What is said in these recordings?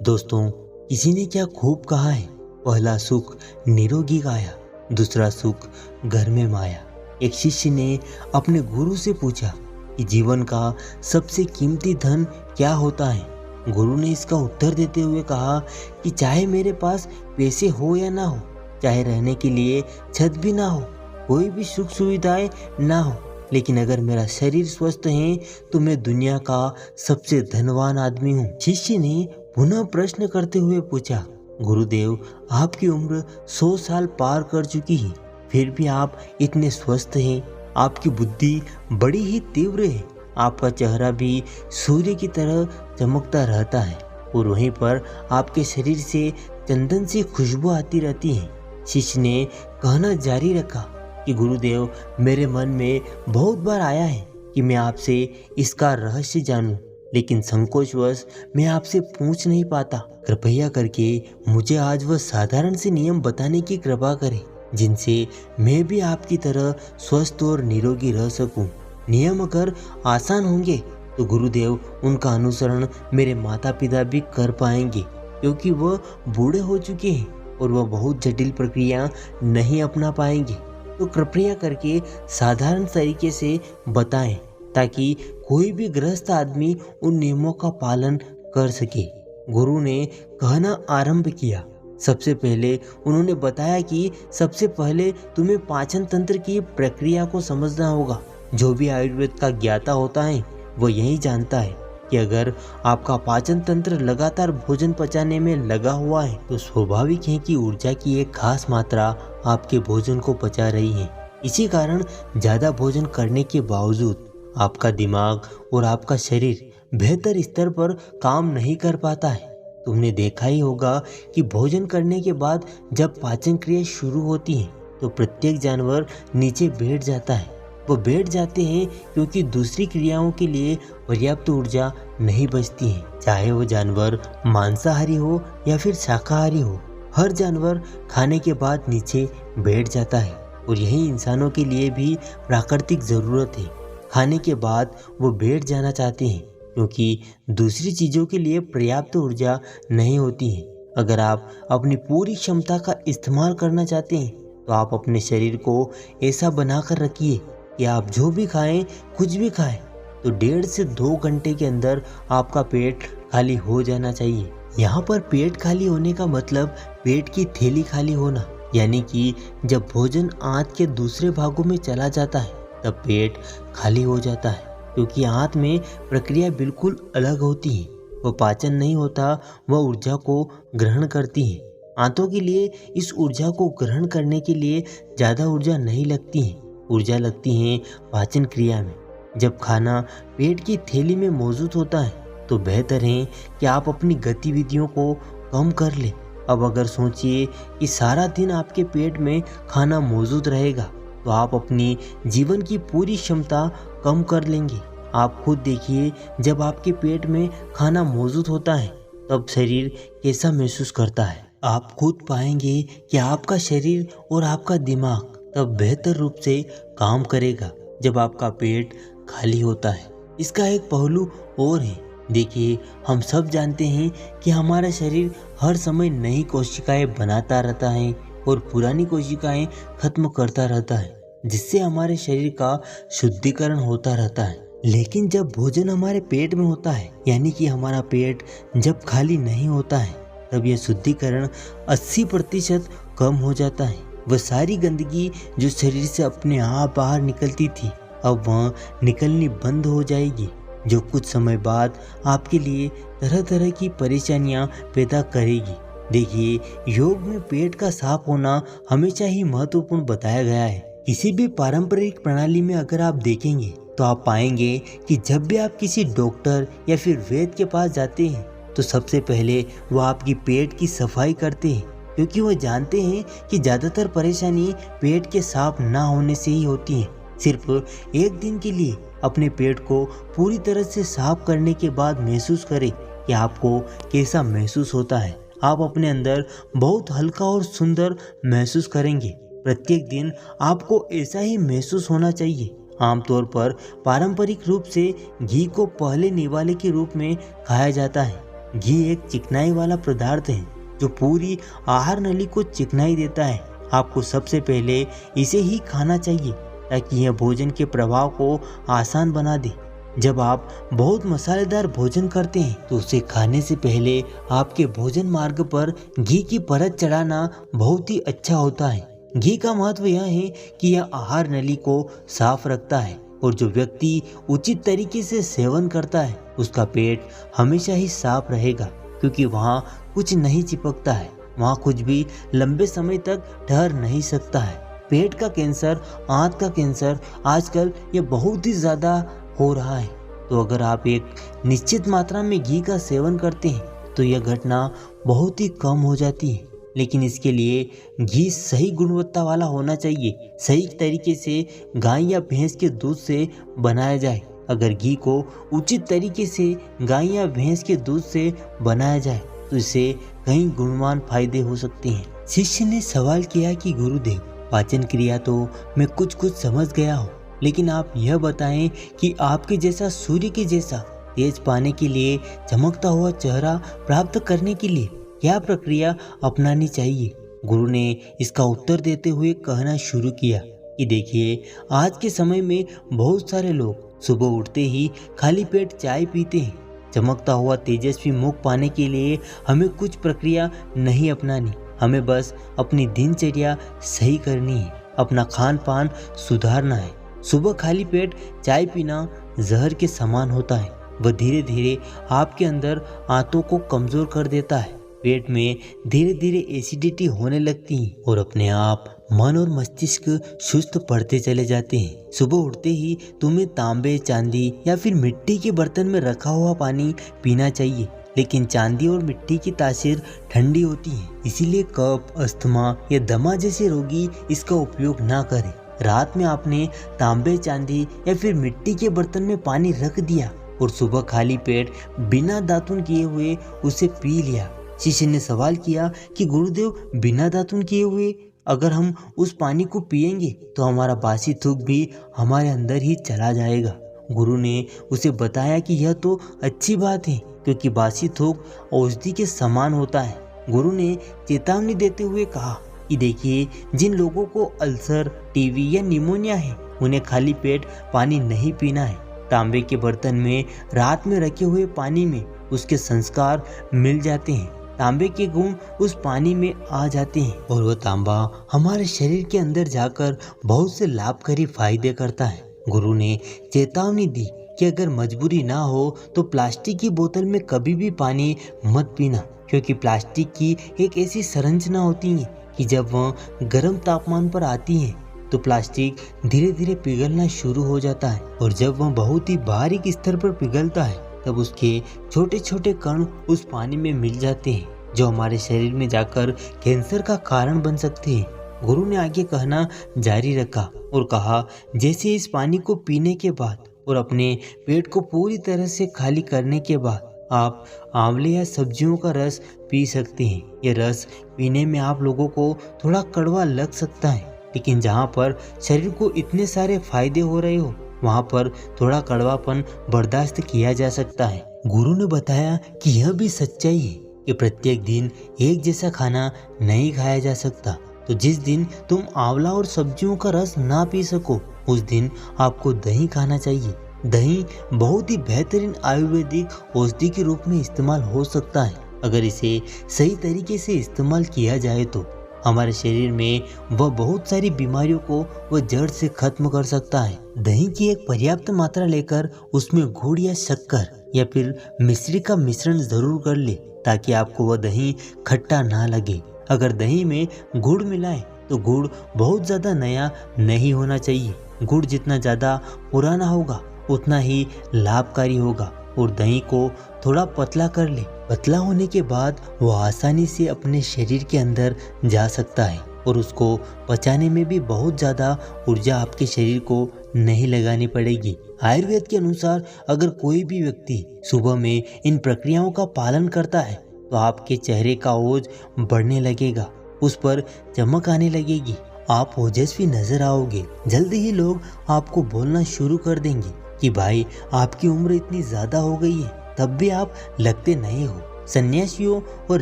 दोस्तों, किसी ने क्या खूब कहा है, पहला सुख निरोगी काया, दूसरा सुख घर में माया। एक शिष्य ने अपने गुरु से पूछा कि जीवन का सबसे कीमती धन क्या होता है। गुरु ने इसका उत्तर देते हुए कहा कि चाहे मेरे पास पैसे हो या ना हो, चाहे रहने के लिए छत भी ना हो, कोई भी सुख सुविधाएं ना हो, लेकिन अगर मेरा शरीर स्वस्थ है तो मैं दुनिया का सबसे धनवान आदमी हूँ। शिष्य ने पुनः प्रश्न करते हुए पूछा, गुरुदेव, आपकी उम्र 100 साल पार कर चुकी है, फिर भी आप इतने स्वस्थ हैं। आपकी बुद्धि बड़ी ही तीव्र है, आपका चेहरा भी सूर्य की तरह चमकता रहता है और वहीं पर आपके शरीर से चंदन सी खुशबू आती रहती है। शिष्य ने कहना जारी रखा कि गुरुदेव, मेरे मन में बहुत बार आया है कि मैं आपसे इसका रहस्य जानूं, लेकिन संकोचवश मैं आपसे पूछ नहीं पाता। कृपया करके मुझे आज वह साधारण से नियम बताने की कृपा करें जिनसे मैं भी आपकी तरह स्वस्थ और निरोगी रह सकूं। नियम अगर आसान होंगे तो गुरुदेव, उनका अनुसरण मेरे माता पिता भी कर पाएंगे, क्योंकि वह बूढ़े हो चुके हैं और वह बहुत जटिल प्रक्रिया नहीं अपना पाएंगे। तो कृपया करके साधारण तरीके से बताएं ताकि कोई भी गृहस्थ आदमी उन नियमों का पालन कर सके। गुरु ने कहना आरंभ किया। सबसे पहले उन्होंने बताया कि सबसे पहले तुम्हें पाचन तंत्र की प्रक्रिया को समझना होगा। जो भी आयुर्वेद का ज्ञाता होता है वो यही जानता है कि अगर आपका पाचन तंत्र लगातार भोजन पचाने में लगा हुआ है तो स्वाभाविक है कि ऊर्जा की एक खास मात्रा आपके भोजन को पचा रही है। इसी कारण ज़्यादा भोजन करने के बावजूद आपका दिमाग और आपका शरीर बेहतर स्तर पर काम नहीं कर पाता है। तुमने देखा ही होगा कि भोजन करने के बाद जब पाचन क्रिया शुरू होती है तो प्रत्येक जानवर नीचे बैठ जाता है। वो बैठ जाते हैं क्योंकि दूसरी क्रियाओं के लिए पर्याप्त ऊर्जा नहीं बचती है। चाहे वो जानवर मांसाहारी हो या फिर शाकाहारी हो, हर जानवर खाने के बाद नीचे बैठ जाता है और यही इंसानों के लिए भी प्राकृतिक ज़रूरत है। खाने के बाद वो बैठ जाना चाहते हैं क्योंकि दूसरी चीज़ों के लिए पर्याप्त ऊर्जा नहीं होती है। अगर आप अपनी पूरी क्षमता का इस्तेमाल करना चाहते हैं तो आप अपने शरीर को ऐसा बनाकर रखिए कि आप जो भी खाएं, कुछ भी खाएं, तो 1.5 से 2 घंटे के अंदर आपका पेट खाली हो जाना चाहिए। यहाँ पर पेट खाली होने का मतलब पेट की थैली खाली होना, यानी कि जब भोजन आंत के दूसरे भागों में चला जाता है तब पेट खाली हो जाता है, क्योंकि आंत में प्रक्रिया बिल्कुल अलग होती है। वह पाचन नहीं होता, वह ऊर्जा को ग्रहण करती है। आंतों के लिए इस ऊर्जा को ग्रहण करने के लिए ज़्यादा ऊर्जा नहीं लगती है, ऊर्जा लगती है पाचन क्रिया में। जब खाना पेट की थैली में मौजूद होता है तो बेहतर है कि आप अपनी गतिविधियों को कम कर लें। अब अगर सोचिए कि सारा दिन आपके पेट में खाना मौजूद रहेगा तो आप अपनी जीवन की पूरी क्षमता कम कर लेंगे। आप खुद देखिए, जब आपके पेट में खाना मौजूद होता है तब शरीर कैसा महसूस करता है। आप खुद पाएंगे कि आपका शरीर और आपका दिमाग तब बेहतर रूप से काम करेगा जब आपका पेट खाली होता है। इसका एक पहलू और है। देखिए, हम सब जानते हैं कि हमारा शरीर हर समय नई कोशिकाएं बनाता रहता है और पुरानी कोशिकाएं खत्म करता रहता है, जिससे हमारे शरीर का शुद्धिकरण होता रहता है। लेकिन जब भोजन हमारे पेट में होता है, यानी कि हमारा पेट जब खाली नहीं होता है, तब यह शुद्धिकरण 80% कम हो जाता है। वह सारी गंदगी जो शरीर से अपने आप बाहर निकलती थी, अब वह निकलनी बंद हो जाएगी, जो कुछ समय बाद आपके लिए तरह तरह की परेशानियां पैदा करेगी। देखिए, योग में पेट का साफ होना हमेशा ही महत्वपूर्ण बताया गया है। किसी भी पारंपरिक प्रणाली में अगर आप देखेंगे तो आप पाएंगे कि जब भी आप किसी डॉक्टर या फिर वैद्य के पास जाते हैं तो सबसे पहले वो आपकी पेट की सफाई करते हैं, क्योंकि वो जानते हैं कि ज़्यादातर परेशानी पेट के साफ ना होने से ही होती है। सिर्फ एक दिन के लिए अपने पेट को पूरी तरह से साफ करने के बाद महसूस करें कि आपको कैसा महसूस होता है। आप अपने अंदर बहुत हल्का और सुंदर महसूस करेंगे। प्रत्येक दिन आपको ऐसा ही महसूस होना चाहिए। आमतौर पर पारंपरिक रूप से घी को पहले निवाले के रूप में खाया जाता है, घी एक चिकनाई वाला पदार्थ है जो पूरी आहार नली को चिकनाई देता है। आपको सबसे पहले इसे ही खाना चाहिए ताकि यह भोजन के प्रभाव को आसान बना दे। जब आप बहुत मसालेदार भोजन करते हैं तो उसे खाने से पहले आपके भोजन मार्ग पर घी की परत चढ़ाना बहुत ही अच्छा होता है। घी का महत्व यह है कि यह आहार नली को साफ रखता है और जो व्यक्ति उचित तरीके से सेवन करता है उसका पेट हमेशा ही साफ रहेगा, क्योंकि वहाँ कुछ नहीं चिपकता है, वहाँ कुछ भी लंबे समय तक ठहर नहीं सकता है। पेट का कैंसर, आंत का कैंसर आजकल ये बहुत ही ज़्यादा हो रहा है। तो अगर आप एक निश्चित मात्रा में घी का सेवन करते हैं तो यह घटना बहुत ही कम हो जाती है। लेकिन इसके लिए घी सही गुणवत्ता वाला होना चाहिए, सही तरीके से गाय या भैंस के दूध से बनाया जाए। अगर घी को उचित तरीके से गाय या भैंस के दूध से बनाया जाए तो इससे कई गुणवान फायदे हो सकते हैं। शिष्य ने सवाल किया कि गुरुदेव, पाचन क्रिया तो मैं कुछ कुछ समझ गया हूँ, लेकिन आप यह बताएं कि आपके जैसा सूर्य के जैसा तेज पाने के लिए, चमकता हुआ चेहरा प्राप्त करने के लिए क्या प्रक्रिया अपनानी चाहिए। गुरु ने इसका उत्तर देते हुए कहना शुरू किया कि देखिए, आज के समय में बहुत सारे लोग सुबह उठते ही खाली पेट चाय पीते हैं। चमकता हुआ तेजस्वी मुख पाने के लिए हमें कुछ प्रक्रिया नहीं अपनानी, हमें बस अपनी दिनचर्या सही करनी है, अपना खान पान सुधारना है। सुबह खाली पेट चाय पीना जहर के समान होता है, वह धीरे धीरे आपके अंदर आंतों को कमजोर कर देता है। पेट में धीरे धीरे एसिडिटी होने लगती है और अपने आप मन और मस्तिष्क सुस्त पड़ते चले जाते हैं। सुबह उठते ही तुम्हें तांबे, चांदी या फिर मिट्टी के बर्तन में रखा हुआ पानी पीना चाहिए, लेकिन चांदी और मिट्टी की तासीर ठंडी होती है, इसीलिए कफ, अस्थमा या दमा जैसे रोगी इसका उपयोग ना करें। रात में आपने तांबे, चांदी या फिर मिट्टी के बर्तन में पानी रख दिया और सुबह खाली पेट बिना दातुन किए हुए उसे पी लिया। शिष्य ने सवाल किया कि गुरुदेव, बिना दातुन किए हुए अगर हम उस पानी को पिएंगे तो हमारा बासी थूक भी हमारे अंदर ही चला जाएगा। गुरु ने उसे बताया कि यह तो अच्छी बात है, क्योंकि बासी थूक औषधि के समान होता है। गुरु ने चेतावनी देते हुए कहा कि देखिए, जिन लोगों को अल्सर, टीबी या निमोनिया है उन्हें खाली पेट पानी नहीं पीना है। तांबे के बर्तन में रात में रखे हुए पानी में उसके संस्कार मिल जाते हैं, तांबे के गुण उस पानी में आ जाते हैं और वह तांबा हमारे शरीर के अंदर जाकर बहुत से लाभकारी फायदे करता है। गुरु ने चेतावनी दी कि अगर मजबूरी ना हो तो प्लास्टिक की बोतल में कभी भी पानी मत पीना, क्योंकि प्लास्टिक की एक ऐसी संरचना होती है कि जब वह गर्म तापमान पर आती है तो प्लास्टिक धीरे धीरे पिघलना शुरू हो जाता है और जब वह बहुत ही बारीक स्तर पर पिघलता है तब उसके छोटे छोटे कण उस पानी में मिल जाते हैं, जो हमारे शरीर में जाकर कैंसर का कारण बन सकते हैं। गुरु ने आगे कहना जारी रखा और कहा, जैसे इस पानी को पीने के बाद और अपने पेट को पूरी तरह से खाली करने के बाद आप आंवले या सब्जियों का रस पी सकते हैं। यह रस पीने में आप लोगों को थोड़ा कड़वा लग सकता है, लेकिन जहाँ पर शरीर को इतने सारे फायदे हो रहे हो वहाँ पर थोड़ा कड़वापन बर्दाश्त किया जा सकता है। गुरु ने बताया कि यह भी सच्चाई है कि प्रत्येक दिन एक जैसा खाना नहीं खाया जा सकता। तो जिस दिन तुम आंवला और सब्जियों का रस ना पी सको उस दिन आपको दही खाना चाहिए। दही बहुत ही बेहतरीन आयुर्वेदिक औषधि के रूप में इस्तेमाल हो सकता है। अगर इसे सही तरीके से इस्तेमाल किया जाए तो हमारे शरीर में वह बहुत सारी बीमारियों को वह जड़ से खत्म कर सकता है। दही की एक पर्याप्त मात्रा लेकर उसमें गुड़ या शक्कर या फिर मिश्री का मिश्रण जरूर कर ले, ताकि आपको वह दही खट्टा ना लगे। अगर दही में गुड़ मिलाएं तो गुड़ बहुत ज़्यादा नया नहीं होना चाहिए। गुड़ जितना ज़्यादा पुराना होगा उतना ही लाभकारी होगा और दही को थोड़ा पतला कर ले। पतला होने के बाद वो आसानी से अपने शरीर के अंदर जा सकता है और उसको पचाने में भी बहुत ज़्यादा ऊर्जा आपके शरीर को नहीं लगानी पड़ेगी। आयुर्वेद के अनुसार अगर कोई भी व्यक्ति सुबह में इन प्रक्रियाओं का पालन करता है तो आपके चेहरे का ओज बढ़ने लगेगा, उस पर चमक आने लगेगी, आप ओजस्वी नजर आओगे। जल्दी ही लोग आपको बोलना शुरू कर देंगे कि भाई आपकी उम्र इतनी ज़्यादा हो गई है तब भी आप लगते नहीं हो। सन्यासियों और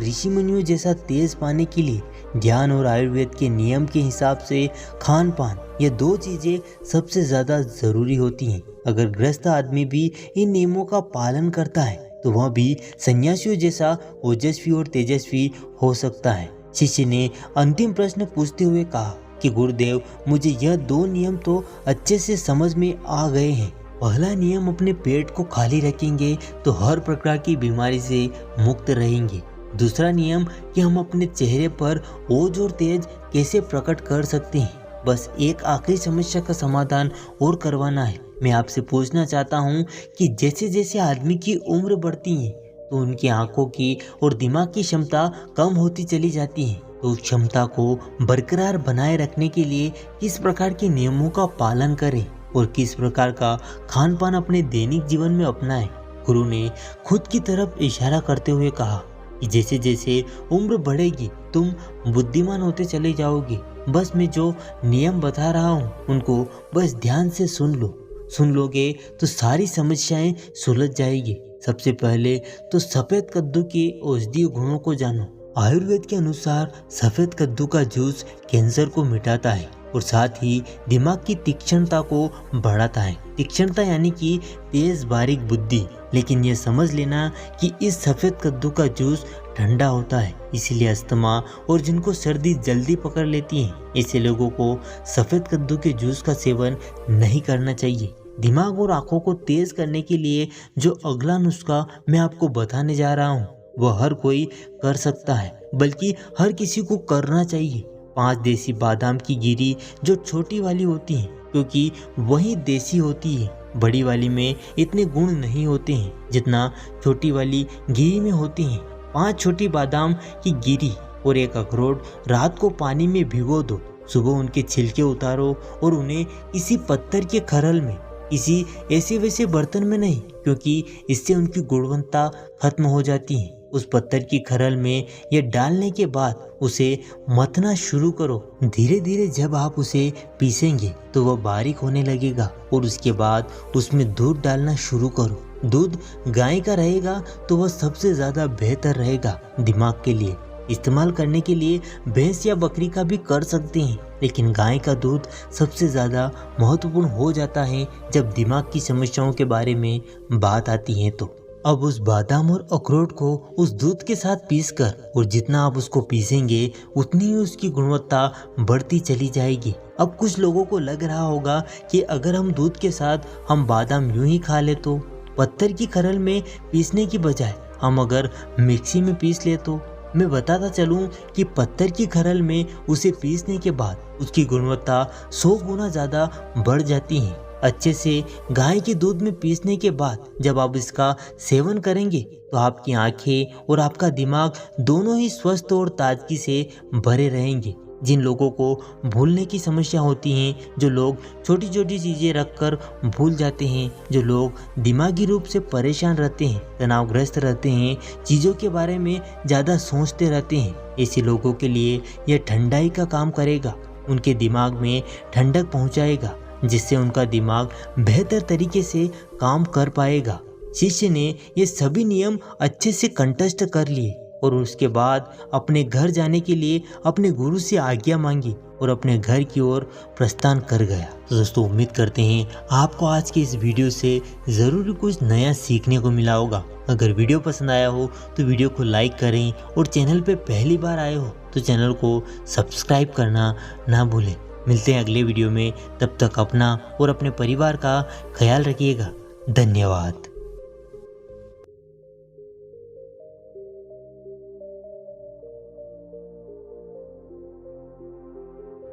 ऋषि मुनियों जैसा तेज पाने के लिए ध्यान और आयुर्वेद के नियम के हिसाब से खान पान, ये दो चीजें सबसे ज्यादा जरूरी होती हैं। अगर गृहस्थ आदमी भी इन नियमों का पालन करता है तो वह भी सन्यासियों जैसा ओजस्वी और तेजस्वी हो सकता है। शिष्य ने अंतिम प्रश्न पूछते हुए कहा कि गुरुदेव, मुझे यह दो नियम तो अच्छे से समझ में आ गए हैं। पहला नियम, अपने पेट को खाली रखेंगे तो हर प्रकार की बीमारी से मुक्त रहेंगे। दूसरा नियम कि हम अपने चेहरे पर ओज और तेज कैसे प्रकट कर सकते हैं। बस एक आखिरी समस्या का समाधान और करवाना है। मैं आपसे पूछना चाहता हूँ कि जैसे जैसे आदमी की उम्र बढ़ती है तो उनकी आंखों की और दिमाग की क्षमता कम होती चली जाती है। तो उस क्षमता को बरकरार बनाए रखने के लिए किस प्रकार के नियमों का पालन करें और किस प्रकार का खान पान अपने दैनिक जीवन में अपनाएं। गुरु ने खुद की तरफ इशारा करते हुए कहा कि जैसे जैसे उम्र बढ़ेगी तुम बुद्धिमान होते चले जाओगे। बस मैं जो नियम बता रहा हूँ उनको बस ध्यान से सुन लोगे तो सारी समस्याएं सुलझ जाएगी। सबसे पहले तो सफेद कद्दू के औषधीय गुणों को जानो। आयुर्वेद के अनुसार सफेद कद्दू का जूस कैंसर को मिटाता है और साथ ही दिमाग की तीक्ष्णता को बढ़ाता है। तीक्ष्णता यानी कि तेज बारीक बुद्धि। लेकिन यह समझ लेना कि इस सफेद कद्दू का जूस ठंडा होता है, इसीलिए अस्थमा और जिनको सर्दी जल्दी पकड़ लेती है ऐसे लोगों को सफेद कद्दू के जूस का सेवन नहीं करना चाहिए। दिमाग और आंखों को तेज करने के लिए जो अगला नुस्खा मैं आपको बताने जा रहा हूँ वह हर कोई कर सकता है, बल्कि हर किसी को करना चाहिए। 5 देसी बादाम की गिरी जो छोटी वाली होती है क्योंकि वही देसी होती है। बड़ी वाली में इतने गुण नहीं होते हैं जितना छोटी वाली गिरी में होते हैं। 5 छोटी बादाम की गिरी और 1 अखरोट रात को पानी में भिगो दो। सुबह उनके छिलके उतारो और उन्हें किसी पत्थर के खरल में, किसी ऐसे वैसे बर्तन में नहीं, क्योंकि इससे उनकी गुणवत्ता खत्म हो जाती है। उस पत्थर की खरल में यह डालने के बाद उसे मथना शुरू करो। धीरे धीरे जब आप उसे पीसेंगे तो वह बारीक होने लगेगा और उसके बाद उसमें दूध डालना शुरू करो। दूध गाय का रहेगा तो वह सबसे ज़्यादा बेहतर रहेगा दिमाग के लिए। इस्तेमाल करने के लिए भैंस या बकरी का भी कर सकते हैं, लेकिन गाय का दूध सबसे ज़्यादा महत्वपूर्ण हो जाता है जब दिमाग की समस्याओं के बारे में बात आती है। तो अब उस बादाम और अखरोट को उस दूध के साथ पीसकर, और जितना आप उसको पीसेंगे उतनी ही उसकी गुणवत्ता बढ़ती चली जाएगी। अब कुछ लोगों को लग रहा होगा कि अगर हम दूध के साथ हम बादाम यूं ही खा ले तो पत्थर की खरल में पीसने की बजाय हम अगर मिक्सी में पीस ले तो। मैं बताता चलूं कि पत्थर की खरल में उसे पीसने के बाद उसकी गुणवत्ता 100 गुना ज़्यादा बढ़ जाती है। अच्छे से गाय के दूध में पीसने के बाद जब आप इसका सेवन करेंगे तो आपकी आंखें और आपका दिमाग दोनों ही स्वस्थ और ताजगी से भरे रहेंगे। जिन लोगों को भूलने की समस्या होती हैं, जो लोग छोटी छोटी चीज़ें रखकर भूल जाते हैं, जो लोग दिमागी रूप से परेशान रहते हैं, तनावग्रस्त रहते हैं, चीज़ों के बारे में ज़्यादा सोचते रहते हैं, ऐसे लोगों के लिए यह ठंडाई का काम करेगा। उनके दिमाग में ठंडक पहुंचाएगा जिससे उनका दिमाग बेहतर तरीके से काम कर पाएगा। शिष्य ने ये सभी नियम अच्छे से कंठस्थ कर लिए और उसके बाद अपने घर जाने के लिए अपने गुरु से आज्ञा मांगी और अपने घर की ओर प्रस्थान कर गया। तो दोस्तों, उम्मीद करते हैं आपको आज की इस वीडियो से ज़रूर कुछ नया सीखने को मिला होगा। अगर वीडियो पसंद आया हो तो वीडियो को लाइक करें और चैनल पे पहली बार आए हो तो चैनल को सब्सक्राइब करना ना भूलें। मिलते हैं अगले वीडियो में, तब तक अपना और अपने परिवार का ख्याल रखिएगा। धन्यवाद।